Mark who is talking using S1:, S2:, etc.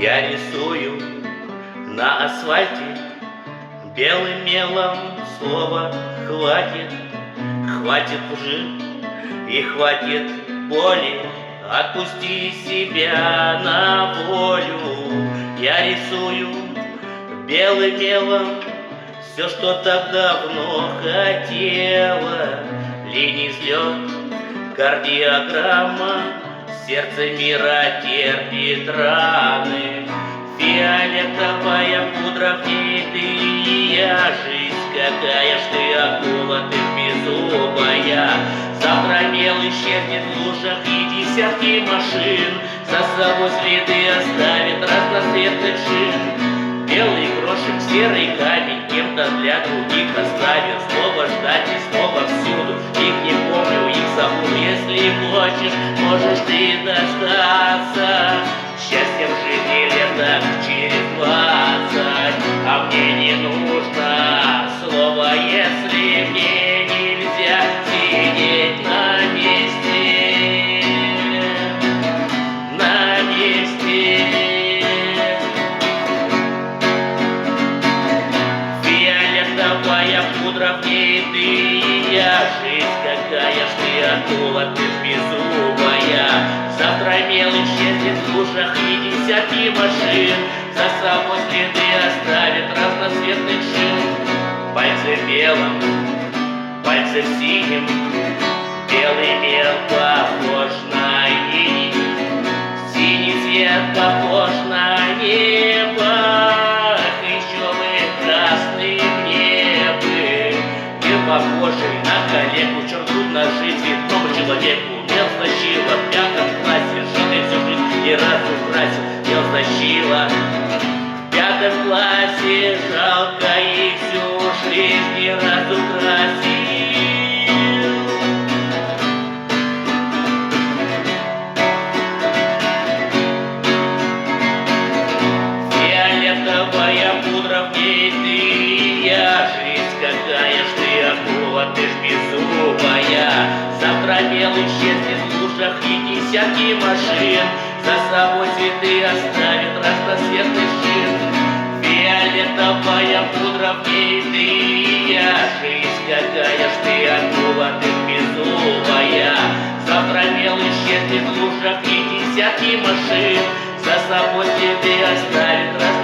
S1: Я рисую на асфальте белым мелом слово «хватит». Хватит лжи и хватит боли, отпусти себя на волю. Я рисую белым мелом все, что так давно хотела. Линий взлет, кардиограмма, сердце мира терпит раны. Фиолетовая пудра в ней ты и я. Жизнь какая ж ты, акула, ты беззубая. Завтра мел исчезнет в лужах и десятки машин за собой следы оставит разноцветных шин. Белый крошек, серый камень кем-то для других оставил. Снова ждать и снова всюду. Их не помню, их забуду. Если хочешь, можешь ты дождаться счастья в жизни лет через 20. А мне не нужно слово, если мне нельзя сидеть на месте. На месте. Фиолетовая пудра в ней ты и я. Жизнь какая ж ты, акула, ты беззубая. Завтра мел исчезнет в лужах и десятки машин за собой следы оставит разноцветных шин. Пальцы в белом, пальцы в синем, белый мел похож на иней, синий цвет похож на небо. Еще бы красным небы, мир похожий на коллегу, чем трудно жить видному человеку. Мел стащила в 5 классе, жил и всю жизнь ни разу украсил. Мел стащила в 5 классе, жалко и всю жизнь ни разу красил. Фиолетовая пудра в ней ты и я. Жизнь какая ж ты, акула, ты ж беззубая. Завтра мел исчезнет в лужах и десятки машин за собой цветы оставит разноцветных шин. Фиолетовая пудра в ней ты и я. Жизнь какая ж ты, акула, ты беззубая. Завтра мел исчезнет в лужах и десятки машин за собой следы оставит разноцветных шин.